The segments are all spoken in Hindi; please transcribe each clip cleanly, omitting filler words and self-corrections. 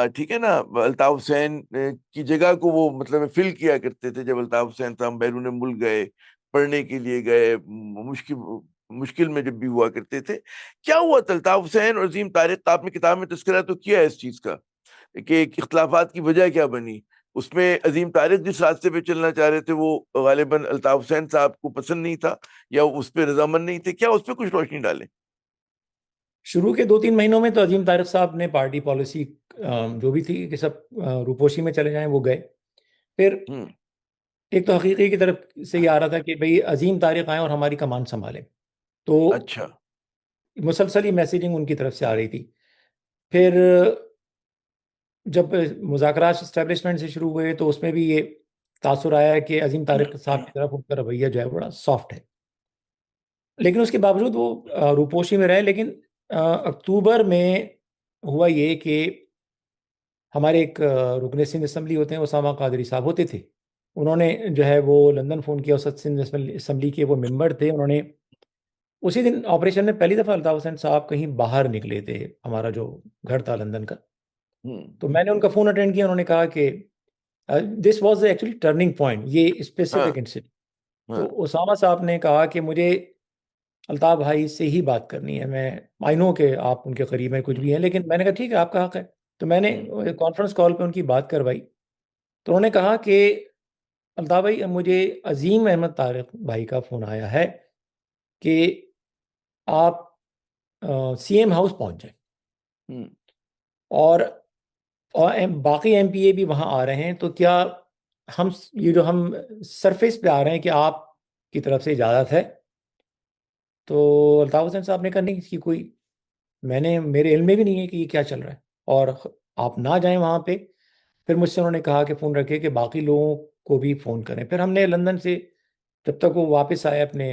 ठीक है ना, अल्ताफ हुसैन की जगह को वो मतलब फिल किया करते थे। जब अल्ताफ हुसैन साहब बैरून मुल्क गए, पढ़ने के लिए गए, मुश्किल मुश्किल में जब भी हुआ करते थे, क्या हुआ था अल्ताफ हुसैन और अजीम तारिक का? आपने किताब में तस्करा तो किया है इस चीज का कि इख्तलाफात की वजह क्या बनी। उसमें अजीम तारिक जिस रास्ते पे चलना चाह रहे थे वो गालिबन अल्ताफ हुसैन साहब को पसंद नहीं था, या उस पर रजामंद नहीं थे, क्या उस पर कुछ रोशनी डालें? शुरू के 2-3 महीनों में तो अजीम तारिक साहब ने पार्टी पॉलिसी जो भी थी कि सब रूपोशी में चले जाएं, वो गए। फिर हम्म। एक तो हकीकी की तरफ से ये आ रहा था कि भाई अजीम तारिक आए और हमारी कमान संभालें। तो अच्छा। मुसलसल ही मैसेजिंग उनकी तरफ से आ रही थी। फिर जब मुज़ाकरात इस्टेब्लिशमेंट से शुरू हुए तो उसमें भी ये तासुर आया है कि अजीम तारिक साहब की तरफ उनका रवैया जो है बड़ा सॉफ्ट है। लेकिन उसके बावजूद वो रूपोशी में रहे। लेकिन अक्टूबर में हुआ ये कि हमारे एक रुकन सिंध असम्बली होते हैं, उसामा कादरी साहब होते थे। उन्होंने जो है वो लंदन फ़ोन किया। औसत सिंध असम्बली के वो मेंबर थे। उन्होंने उसी दिन ऑपरेशन में पहली दफ़ा अल्ताफ़ हुसैन साहब कहीं बाहर निकले थे, हमारा जो घर था लंदन का। हम्म। तो मैंने उनका फ़ोन अटेंड किया। उन्होंने कहा कि this was actually turning point, ये हाँ। Specific incident. तो हाँ। उसामा साहब ने कहा कि मुझे अल्ताफ भाई से ही बात करनी है। मैं आई नो कि आप उनके करीब हैं, कुछ भी हैं, लेकिन मैंने कहा ठीक है, आपका हक है। तो मैंने हम्म। कॉन्फ्रेंस कॉल पे उनकी बात करवाई। तो उन्होंने कहा कि अल्ताफ भाई, मुझे अजीम अहमद तारिक भाई का फ़ोन आया है कि आप सीएम हाउस पहुंच जाएं, हम्म। और बाकी एमपीए भी वहां आ रहे हैं। तो क्या हम ये जो हम सरफेस पे आ रहे हैं कि आप की तरफ से इजाज़त है? तो अल्ताफ हुसैन साहब ने कहा नहीं, इसकी कोई, मैंने, मेरे इल्म में भी नहीं है कि ये क्या चल रहा है, और आप ना जाएं वहाँ पे। फिर मुझसे उन्होंने कहा कि फ़ोन रखे कि बाकी लोगों को भी फ़ोन करें। फिर हमने लंदन से, जब तक वो वापस आए अपने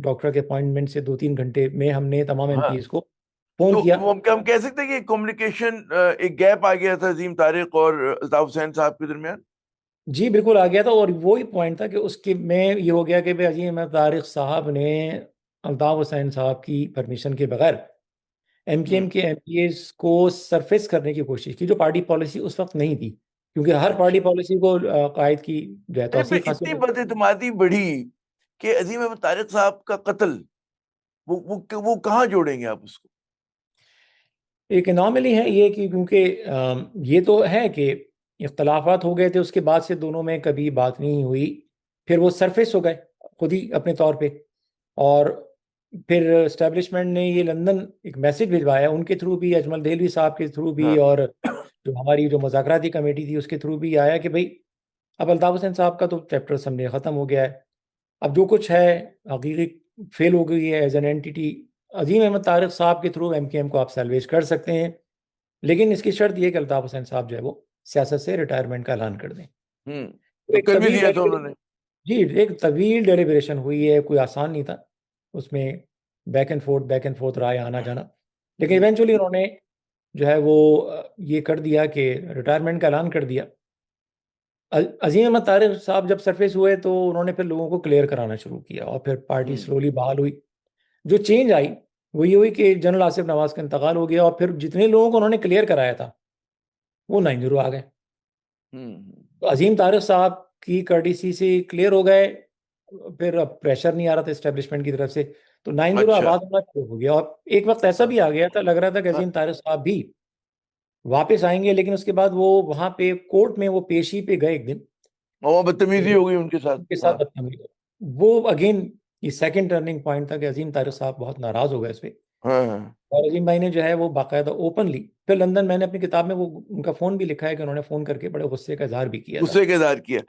डॉक्टर के अपॉइंटमेंट से 2-3 घंटे में, हमने तमाम हाँ। एमपीज को फ़ोन तो किया। हम कह सकते हैं कि कम्युनिकेशन, एक गैप आ गया था अजीम तारिक और अल्ताफ हुसैन साहब के दरमियान। जी बिल्कुल आ गया था। और वही पॉइंट था कि उसके में ये हो गया कि भाई अजीम अहमद तारिक साहब ने अल्ताफ हुसैन साहब की परमिशन के बगैर एमकेएम हम्म। के एमपीएस को सरफेस करने की कोशिश की, जो पार्टी पॉलिसी उस वक्त नहीं थी। क्योंकि हर पार्टी अच्छा। पॉलिसी को कायद की जो है अरे तौसीक फिर इतनी हासिल। बदइत्मीदी बढ़ी कि अजीम अहमद तारिक साहब का कत्ल, वो कहाँ जोड़ेंगे आप उसको? एक एनॉमली है ये कि क्योंकि ये तो है कि इख्तलाफात हो गए थे, उसके बाद से दोनों में कभी बात नहीं हुई। फिर वो सरफेस हो गए खुद ही अपने तौर पे। और फिर एस्टेब्लिशमेंट ने ये लंदन एक मैसेज भिजवाया, उनके थ्रू भी, अजमल देलवी साहब के थ्रू भी, हाँ। और जो हमारी जो मुज़ाकराती कमेटी थी उसके थ्रू भी आया कि भाई अब अल्ताफ हुसैन साहब का तो चैप्टर समझे ख़त्म हो गया है। अब जो कुछ है हकीकी फेल हो गई है एज एन एंटिटी। अजीम अहमद तारिक साहब के थ्रू एमकेएम को आप सैलवेज कर सकते हैं, लेकिन इसकी शर्त यह कि अल्ताफ हुसैन साहब जो है वो सियासत से रिटायरमेंट का ऐलान कर दें। हम्म। तो तो एक कर भी तवील दिया था उन्होंने। जी, एक तवील डेलिब्रेशन हुई है, कोई आसान नहीं था उसमें। बैक एंड फोर्थ राय आना जाना। लेकिन हम्म। इवेंचुअली उन्होंने जो है वो ये कर दिया कि रिटायरमेंट का ऐलान कर दिया। अजीम अहमद तारिक साहब जब सरफेस हुए तो उन्होंने फिर लोगों को क्लियर कराना शुरू किया, और फिर पार्टी हम्म। स्लोली बहाल हुई। जो चेंज आई वो ये हुई कि जनरल आसिफ नवाज का इंतकाल हो गया, और फिर जितने लोगों को उन्होंने क्लियर कराया था वो 9 आ गए। हम्म। तो अजीम तारिक साहब की कर्टिसी से क्लियर हो गए। फिर अब प्रेशर नहीं आ रहा था इस्टेब्लिशमेंट की तरफ से। तो 9 अच्छा। आबाद होना शुरू हो गया। और एक वक्त ऐसा हाँ। भी आ गया था, लग रहा था कि हाँ। अजीम तारिक साहब भी वापस आएंगे, लेकिन उसके बाद वो वहां पे कोर्ट में वो पेशी पे गए एक दिन। और बदतमीजी तो हो गई उनके साथ। उनके साथ हाँ। बदतमीजी, वो अगेन ये सेकंड टर्निंग पॉइंट था कि अजीम तारिक साहब बहुत नाराज हो गए इस पे। हाँ। हाँ। और अजीम भाई ने जो है वो बाकायदा ओपनली, फिर लंदन मैंने अपनी किताब में वो उनका फ़ोन भी लिखा है कि उन्होंने फ़ोन करके बड़े गुस्से का इजहार भी किया था। गुस्से का इजहार किया।